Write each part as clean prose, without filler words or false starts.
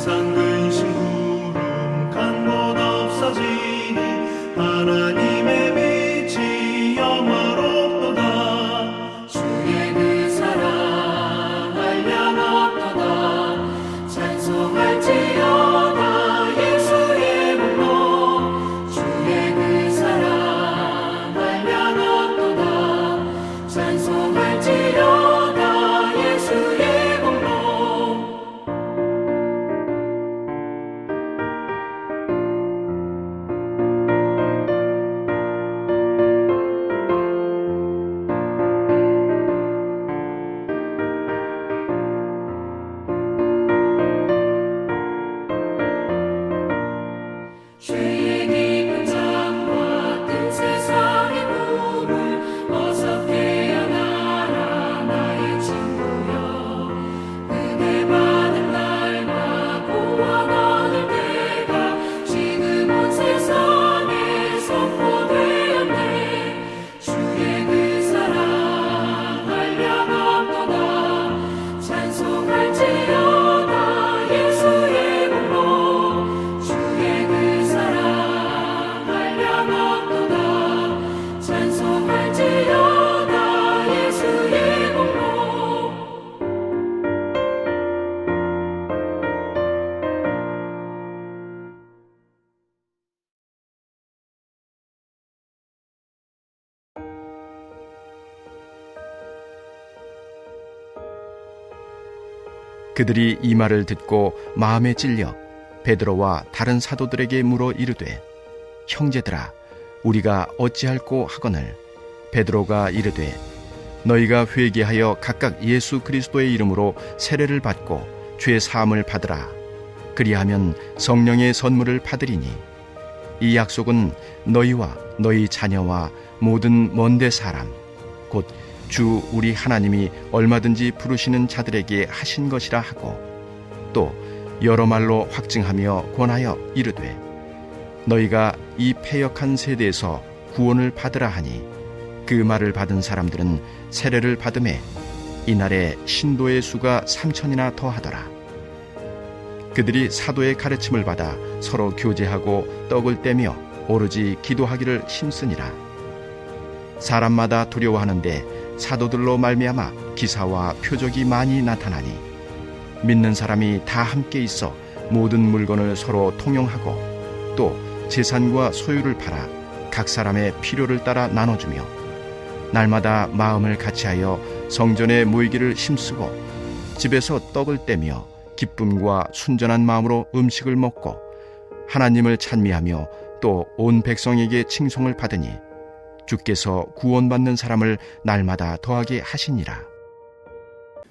세상 근심 구름 간 곳 없어지니 하나님의 빛이 영화롭도다. 주의 그 사랑 한량 없도다. 찬송할지어다 예수의 공로. 주의 그 사랑 한량 없도다. 찬송할지어다 예수의 공로. 죄의 깊은 잠과 뜬 세상의 꿈을 어서 깨어나라 나의 친구여. 은혜 받은 날과 구원 얻을 때가 지금 온 세상에 선포되었네. 주의 그 사랑 한량 없도다. 찬송할지어다 예수의 공로. 주의 그 사랑 한량 없도다. 찬송할지어다 예수의 공로. 그들이 이 말을 듣고 마음에 찔려 베드로와 다른 사도들에게 물어 이르되 형제들아 우리가 어찌할꼬 하거늘. 베드로가 이르되 너희가 회개하여 각각 예수 그리스도의 이름으로 세례를 받고 죄 사함을 받으라. 그리하면 성령의 선물을 받으리니 이 약속은 너희와 너희 자녀와 모든 먼데 사람 곧 주 우리 하나님이 얼마든지 부르시는 자들에게 하신 것이라 하고 또 여러 말로 확증하며 권하여 이르되 너희가 이 패역한 세대에서 구원을 받으라 하니 그 말을 받은 사람들은 세례를 받음에 이날에 신도의 수가 3,000이나 더하더라. 그들이 사도의 가르침을 받아 서로 교제하고 떡을 떼며 오로지 기도하기를 힘쓰니라. 사람마다 두려워하는데 사도들로 말미암아 기사와 표적이 많이 나타나니 믿는 사람이 다 함께 있어 모든 물건을 서로 통용하고 또 재산과 소유를 팔아 각 사람의 필요를 따라 나눠주며 날마다 마음을 같이하여 성전에 모이기를 힘쓰고 집에서 떡을 떼며 기쁨과 순전한 마음으로 음식을 먹고 하나님을 찬미하며 또 온 백성에게 칭송을 받으니 주께서 구원받는 사람을 날마다 더하게 하시니라.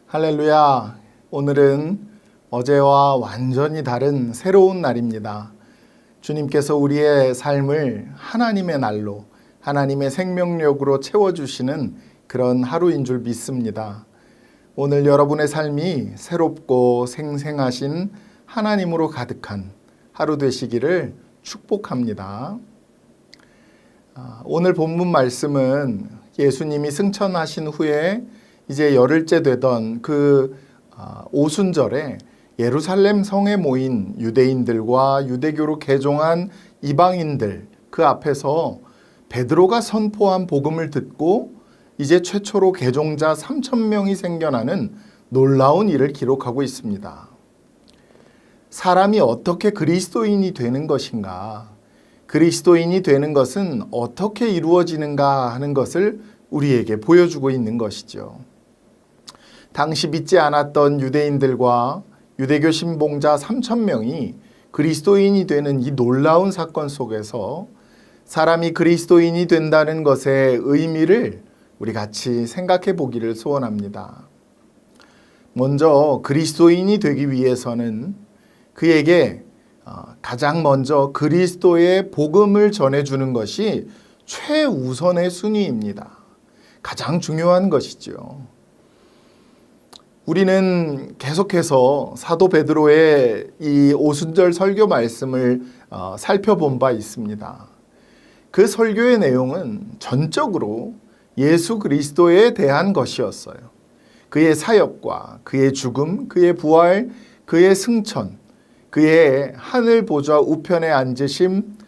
할렐루야. 오늘은 어제와 완전히 다른 새로운 날입니다. 주님께서 우리의 삶을 하나님의 날로, 하나님의 생명력으로 채워주시는 그런 하루인 줄 믿습니다. 오늘 여러분의 삶이 새롭고 생생하신 하나님으로 가득한 하루 되시기를 축복합니다. 오늘 본문 말씀은 예수님이 승천하신 후에 이제 열흘째 되던 그 오순절에 예루살렘 성에 모인 유대인들과 유대교로 개종한 이방인들 그 앞에서 베드로가 선포한 복음을 듣고 이제 최초로 개종자 3,000명이 생겨나는 놀라운 일을 기록하고 있습니다. 사람이 어떻게 그리스도인이 되는 것인가? 그리스도인이 되는 것은 어떻게 이루어지는가 하는 것을 우리에게 보여주고 있는 것이죠. 당시 믿지 않았던 유대인들과 유대교 신봉자 3,000명이 그리스도인이 되는 이 놀라운 사건 속에서 사람이 그리스도인이 된다는 것의 의미를 우리 같이 생각해 보기를 소원합니다. 먼저 그리스도인이 되기 위해서는 그에게 가장 먼저 그리스도의 복음을 전해주는 것이 최우선의 순위입니다. 가장 중요한 것이죠. 우리는 계속해서 사도 베드로의 이 오순절 설교 말씀을 살펴본 바 있습니다. 그 설교의 내용은 전적으로 예수 그리스도에 대한 것이었어요. 그의 사역과 그의 죽음, 그의 부활, 그의 승천, 그의 하늘 보좌 우편에 앉으심,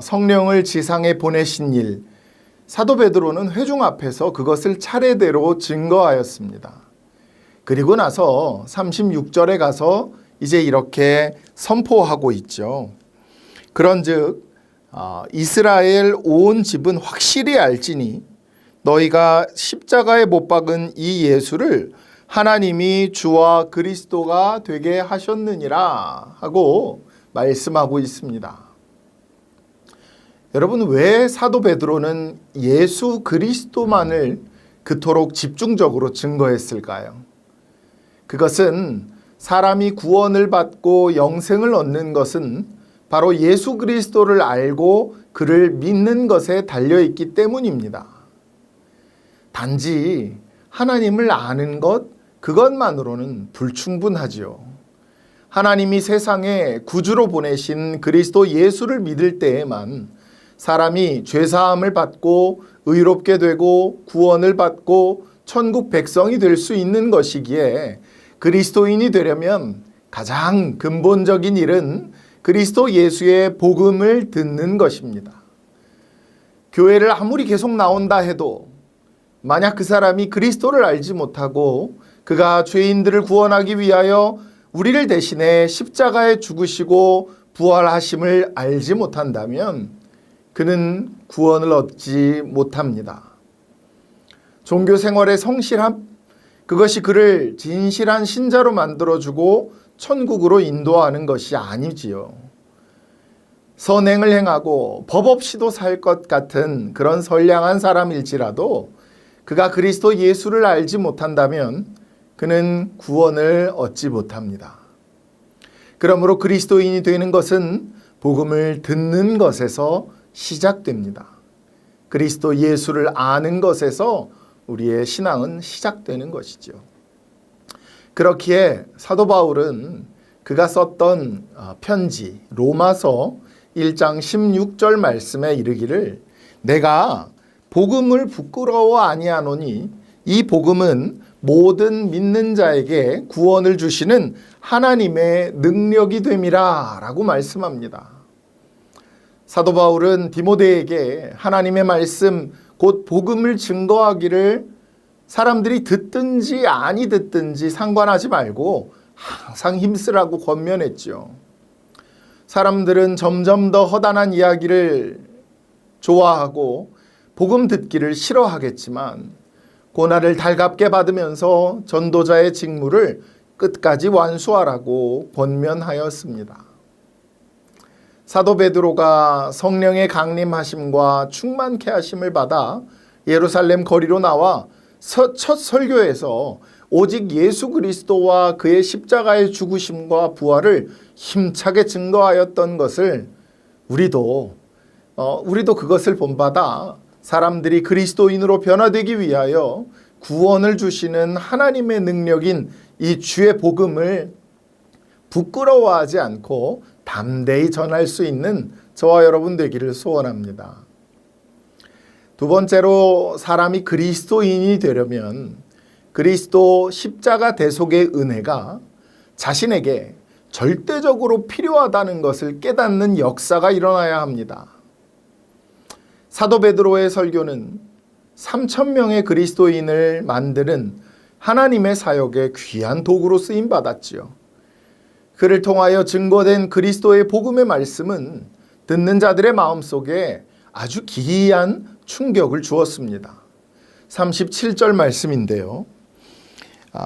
성령을 지상에 보내신 일, 사도 베드로는 회중 앞에서 그것을 차례대로 증거하였습니다. 그리고 나서 36절에 가서 이제 이렇게 선포하고 있죠. 그런즉 이스라엘 온 집은 확실히 알지니 너희가 십자가에 못 박은 이 예수를 하나님이 주와 그리스도가 되게 하셨느니라 하고 말씀하고 있습니다. 여러분, 왜 사도 베드로는 예수 그리스도만을 그토록 집중적으로 증거했을까요? 그것은 사람이 구원을 받고 영생을 얻는 것은 바로 예수 그리스도를 알고 그를 믿는 것에 달려있기 때문입니다. 단지 하나님을 아는 것, 그것만으로는 불충분하지요. 하나님이 세상에 구주로 보내신 그리스도 예수를 믿을 때에만 사람이 죄사함을 받고 의롭게 되고 구원을 받고 천국 백성이 될 수 있는 것이기에 그리스도인이 되려면 가장 근본적인 일은 그리스도 예수의 복음을 듣는 것입니다. 교회를 아무리 계속 나온다 해도 만약 그 사람이 그리스도를 알지 못하고 그가 죄인들을 구원하기 위하여 우리를 대신해 십자가에 죽으시고 부활하심을 알지 못한다면 그는 구원을 얻지 못합니다. 종교 생활의 성실함, 그것이 그를 진실한 신자로 만들어주고 천국으로 인도하는 것이 아니지요. 선행을 행하고 법 없이도 살 것 같은 그런 선량한 사람일지라도 그가 그리스도 예수를 알지 못한다면 그는 구원을 얻지 못합니다. 그러므로 그리스도인이 되는 것은 복음을 듣는 것에서 시작됩니다. 그리스도 예수를 아는 것에서 우리의 신앙은 시작되는 것이죠. 그렇기에 사도 바울은 그가 썼던 편지 로마서 1장 16절 말씀에 이르기를 내가 복음을 부끄러워 아니하노니 이 복음은 모든 믿는 자에게 구원을 주시는 하나님의 능력이 됨이라 라고 말씀합니다. 사도 바울은 디모데에게 하나님의 말씀 곧 복음을 증거하기를 사람들이 듣든지 아니 듣든지 상관하지 말고 항상 힘쓰라고 권면했죠. 사람들은 점점 더 허단한 이야기를 좋아하고 복음 듣기를 싫어하겠지만 고난을 달갑게 받으면서 전도자의 직무를 끝까지 완수하라고 권면하였습니다. 사도 베드로가 성령의 강림하심과 충만케 하심을 받아 예루살렘 거리로 나와 첫 설교에서 오직 예수 그리스도와 그의 십자가의 죽으심과 부활을 힘차게 증거하였던 것을 우리도 그것을 본받아 사람들이 그리스도인으로 변화되기 위하여 구원을 주시는 하나님의 능력인 이 주의 복음을 부끄러워하지 않고 담대히 전할 수 있는 저와 여러분 되기를 소원합니다. 두 번째로 사람이 그리스도인이 되려면 그리스도 십자가 대속의 은혜가 자신에게 절대적으로 필요하다는 것을 깨닫는 역사가 일어나야 합니다. 사도 베드로의 설교는 3,000명의 그리스도인을 만드는 하나님의 사역의 귀한 도구로 쓰임 받았지요. 그를 통하여 증거된 그리스도의 복음의 말씀은 듣는 자들의 마음속에 아주 기이한 충격을 주었습니다. 37절 말씀인데요.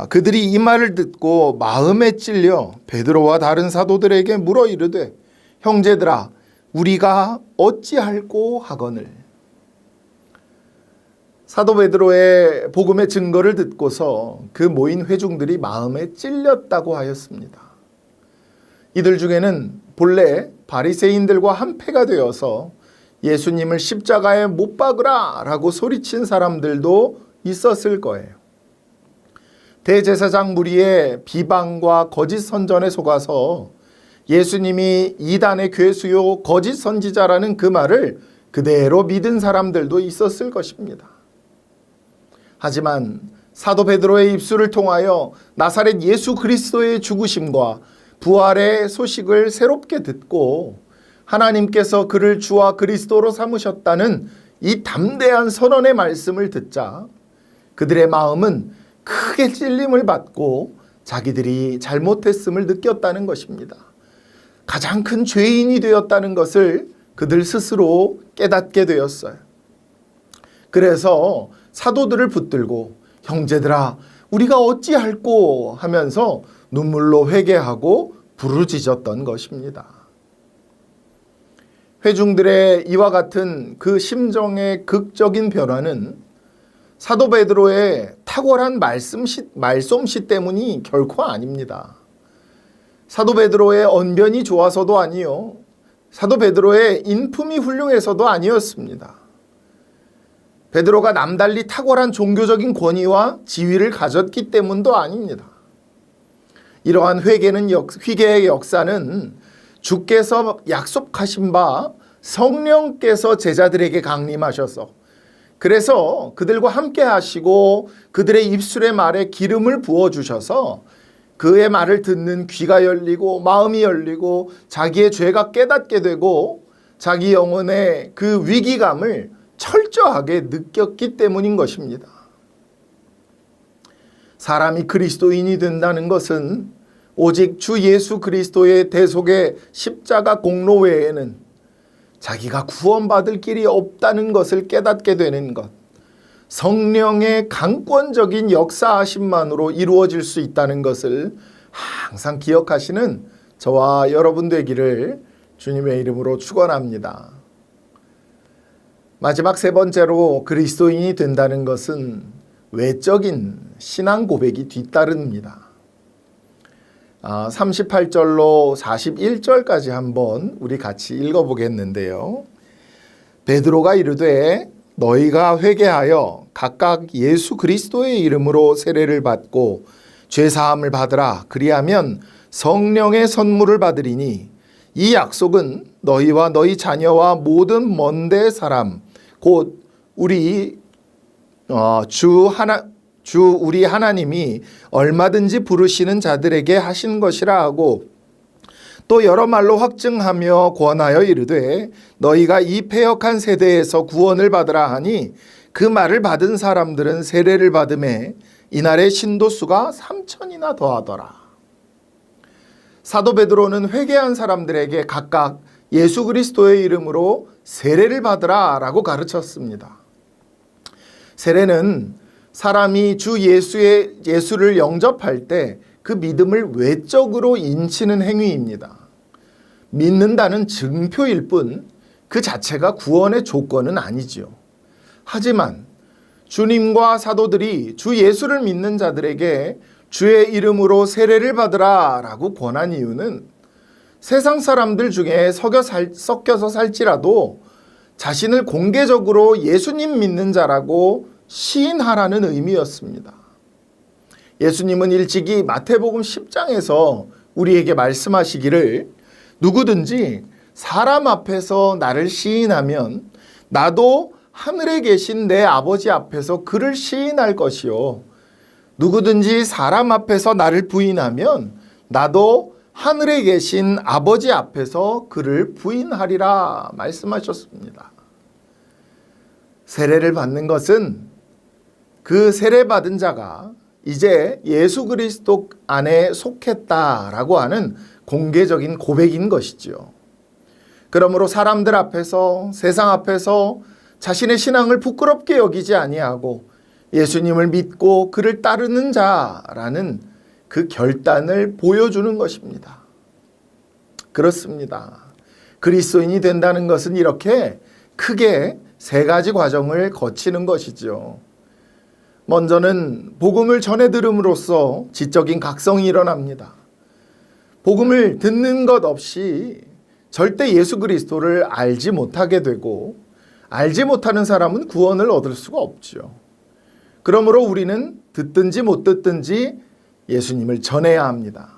그들이 이 말을 듣고 마음에 찔려 베드로와 다른 사도들에게 물어 이르되 형제들아 우리가 어찌할꼬 하거늘. 사도 베드로의 복음의 증거를 듣고서 그 모인 회중들이 마음에 찔렸다고 하였습니다. 이들 중에는 본래 바리새인들과 한패가 되어서 예수님을 십자가에 못 박으라 라고 소리친 사람들도 있었을 거예요. 대제사장 무리의 비방과 거짓 선전에 속아서 예수님이 이단의 괴수요 거짓 선지자라는 그 말을 그대로 믿은 사람들도 있었을 것입니다. 하지만 사도 베드로의 입술을 통하여 나사렛 예수 그리스도의 죽으심과 부활의 소식을 새롭게 듣고 하나님께서 그를 주와 그리스도로 삼으셨다는 이 담대한 선언의 말씀을 듣자 그들의 마음은 크게 찔림을 받고 자기들이 잘못했음을 느꼈다는 것입니다. 가장 큰 죄인이 되었다는 것을 그들 스스로 깨닫게 되었어요. 그래서 사도들을 붙들고 형제들아 우리가 어찌할꼬 하면서 눈물로 회개하고 부르짖었던 것입니다. 회중들의 이와 같은 그 심정의 극적인 변화는 사도 베드로의 탁월한 말솜씨 때문이 결코 아닙니다. 사도 베드로의 언변이 좋아서도 아니요, 사도 베드로의 인품이 훌륭해서도 아니었습니다. 베드로가 남달리 탁월한 종교적인 권위와 지위를 가졌기 때문도 아닙니다. 이러한 회개의 역사는 주께서 약속하신 바 성령께서 제자들에게 강림하셔서 그래서 그들과 함께 하시고 그들의 입술의 말에 기름을 부어주셔서 그의 말을 듣는 귀가 열리고 마음이 열리고 자기의 죄가 깨닫게 되고 자기 영혼의 그 위기감을 철저하게 느꼈기 때문인 것입니다. 사람이 그리스도인이 된다는 것은 오직 주 예수 그리스도의 대속의 십자가 공로 외에는 자기가 구원받을 길이 없다는 것을 깨닫게 되는 것, 성령의 강권적인 역사하심만으로 이루어질 수 있다는 것을 항상 기억하시는 저와 여러분 되기를 주님의 이름으로 축원합니다. 마지막 세 번째로 그리스도인이 된다는 것은 외적인 신앙 고백이 뒤따릅니다. 38절로 41절까지 한번 우리 같이 읽어보겠는데요. 베드로가 이르되 너희가 회개하여 각각 예수 그리스도의 이름으로 세례를 받고 죄사함을 받으라. 그리하면 성령의 선물을 받으리니 이 약속은 너희와 너희 자녀와 모든 먼데 사람 곧 우리 우리 하나님이 얼마든지 부르시는 자들에게 하신 것이라 하고 또 여러 말로 확증하며 권하여 이르되 너희가 이 패역한 세대에서 구원을 받으라 하니 그 말을 받은 사람들은 세례를 받음에 이날의 신도수가 3,000이나 더하더라. 사도 베드로는 회개한 사람들에게 각각 예수 그리스도의 이름으로 세례를 받으라 라고 가르쳤습니다. 세례는 사람이 주 예수를 영접할 때 그 믿음을 외적으로 인치는 행위입니다. 믿는다는 증표일 뿐 그 자체가 구원의 조건은 아니지요. 하지만 주님과 사도들이 주 예수를 믿는 자들에게 주의 이름으로 세례를 받으라 라고 권한 이유는 세상 사람들 중에 섞여서 살지라도 자신을 공개적으로 예수님 믿는 자라고 시인하라는 의미였습니다. 예수님은 일찍이 마태복음 10장에서 우리에게 말씀하시기를 누구든지 사람 앞에서 나를 시인하면 나도 하늘에 계신 내 아버지 앞에서 그를 시인할 것이요 누구든지 사람 앞에서 나를 부인하면 나도 하늘에 계신 아버지 앞에서 그를 부인하리라 말씀하셨습니다. 세례를 받는 것은 그 세례받은 자가 이제 예수 그리스도 안에 속했다라고 하는 공개적인 고백인 것이지요. 그러므로 사람들 앞에서 세상 앞에서 자신의 신앙을 부끄럽게 여기지 아니하고 예수님을 믿고 그를 따르는 자라는 그 결단을 보여주는 것입니다. 그렇습니다. 그리스도인이 된다는 것은 이렇게 크게 세 가지 과정을 거치는 것이죠. 먼저는 복음을 전해 들음으로써 지적인 각성이 일어납니다. 복음을 듣는 것 없이 절대 예수 그리스도를 알지 못하게 되고 알지 못하는 사람은 구원을 얻을 수가 없죠. 그러므로 우리는 듣든지 못 듣든지 예수님을 전해야 합니다.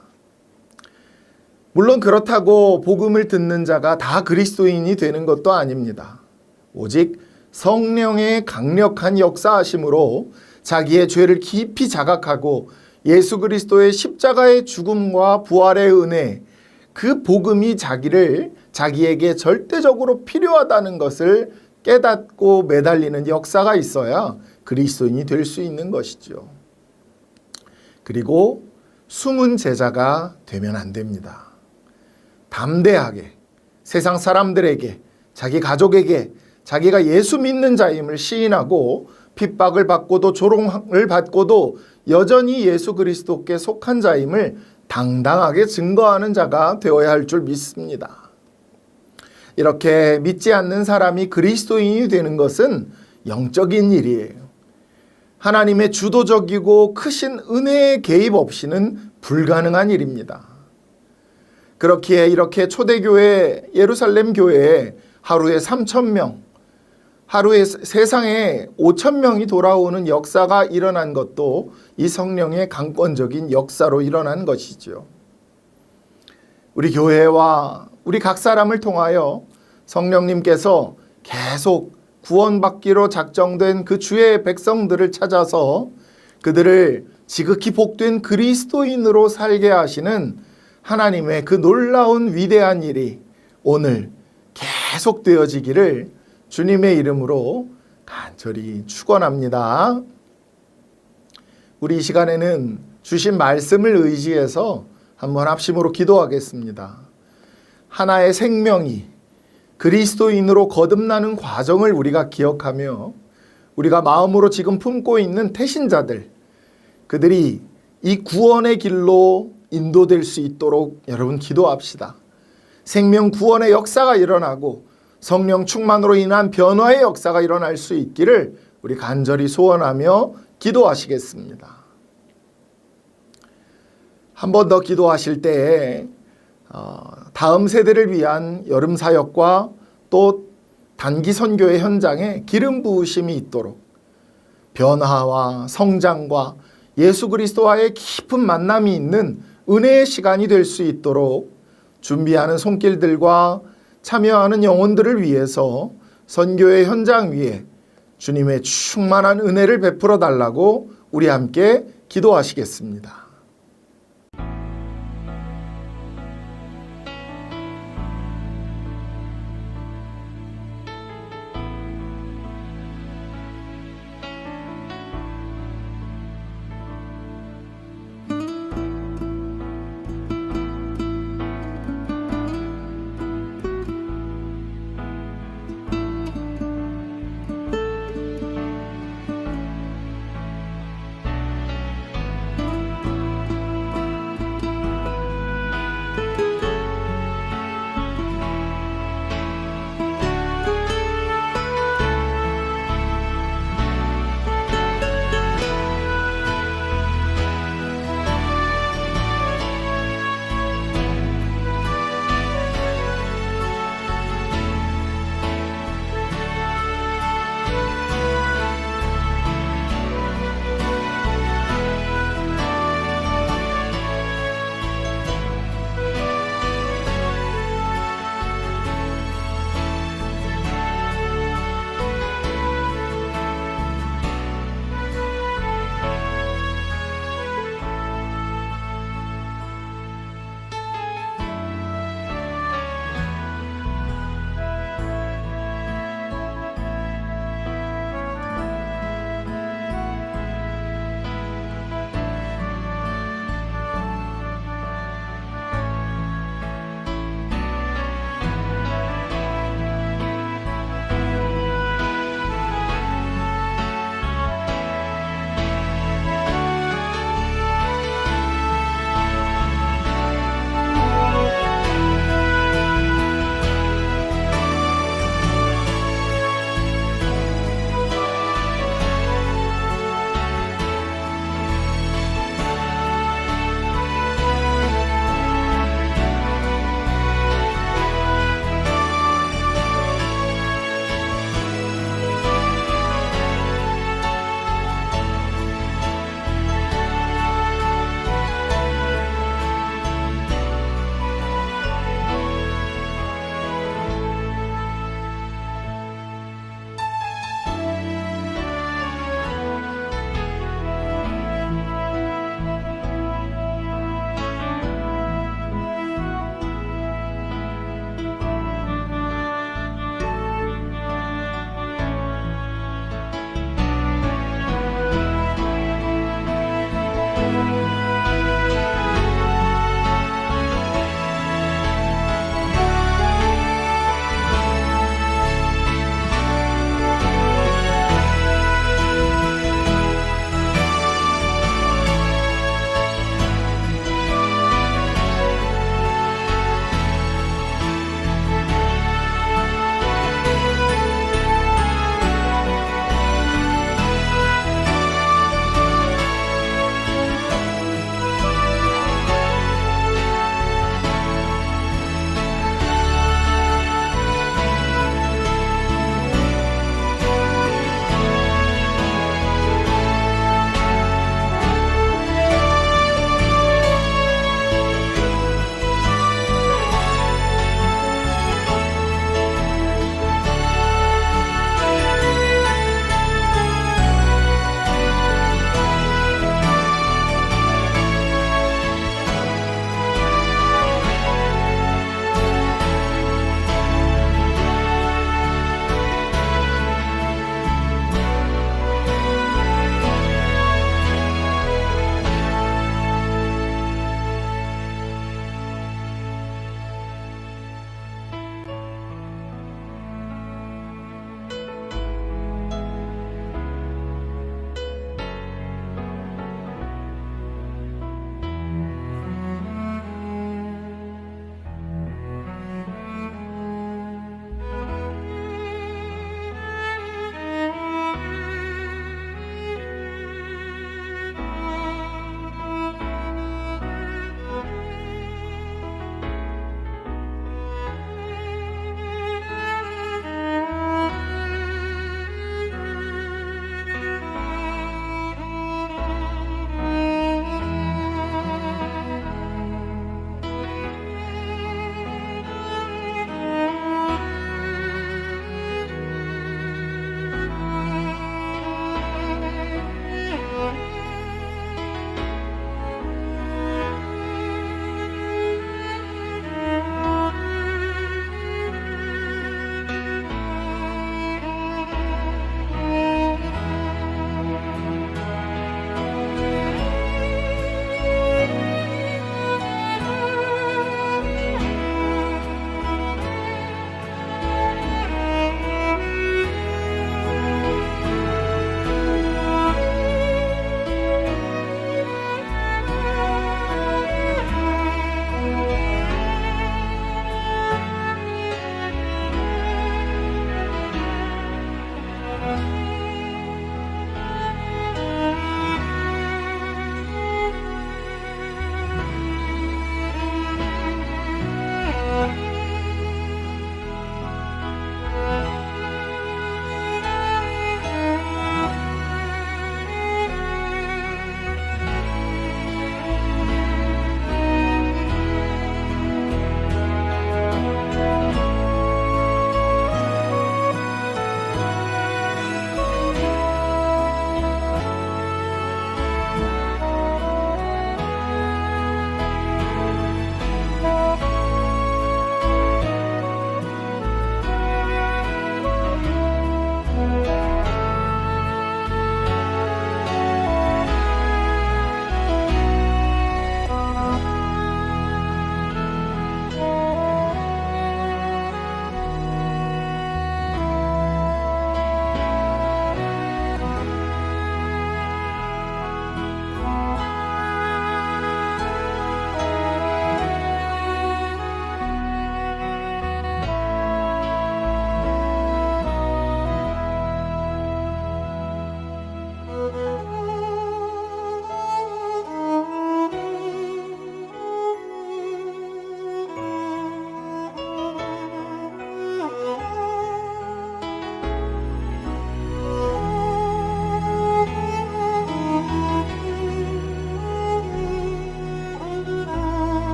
물론 그렇다고 복음을 듣는 자가 다 그리스도인이 되는 것도 아닙니다. 오직 성령의 강력한 역사하심으로 자기의 죄를 깊이 자각하고 예수 그리스도의 십자가의 죽음과 부활의 은혜, 그 복음이 자기에게 절대적으로 필요하다는 것을 깨닫고 매달리는 역사가 있어야 그리스도인이 될 수 있는 것이죠. 그리고 숨은 제자가 되면 안 됩니다. 담대하게 세상 사람들에게, 자기 가족에게 자기가 예수 믿는 자임을 시인하고 핍박을 받고도 조롱을 받고도 여전히 예수 그리스도께 속한 자임을 당당하게 증거하는 자가 되어야 할 줄 믿습니다. 이렇게 믿지 않는 사람이 그리스도인이 되는 것은 영적인 일이에요. 하나님의 주도적이고 크신 은혜의 개입 없이는 불가능한 일입니다. 그렇기에 이렇게 초대교회 예루살렘 교회에 하루에 3,000명, 하루에 세상에 5,000명이 돌아오는 역사가 일어난 것도 이 성령의 강권적인 역사로 일어난 것이죠. 우리 교회와 우리 각 사람을 통하여 성령님께서 계속 구원받기로 작정된 그 주의 백성들을 찾아서 그들을 지극히 복된 그리스도인으로 살게 하시는 하나님의 그 놀라운 위대한 일이 오늘 계속 되어지기를 주님의 이름으로 간절히 축원합니다. 우리 이 시간에는 주신 말씀을 의지해서 한번 합심으로 기도하겠습니다. 하나의 생명이 그리스도인으로 거듭나는 과정을 우리가 기억하며 우리가 마음으로 지금 품고 있는 태신자들, 그들이 이 구원의 길로 인도될 수 있도록 여러분 기도합시다. 생명 구원의 역사가 일어나고 성령 충만으로 인한 변화의 역사가 일어날 수 있기를 우리 간절히 소원하며 기도하시겠습니다. 한 번 더 기도하실 때에 다음 세대를 위한 여름 사역과 또 단기 선교의 현장에 기름 부으심이 있도록 변화와 성장과 예수 그리스도와의 깊은 만남이 있는 은혜의 시간이 될 수 있도록 준비하는 손길들과 참여하는 영혼들을 위해서 선교의 현장 위에 주님의 충만한 은혜를 베풀어 달라고 우리 함께 기도하시겠습니다.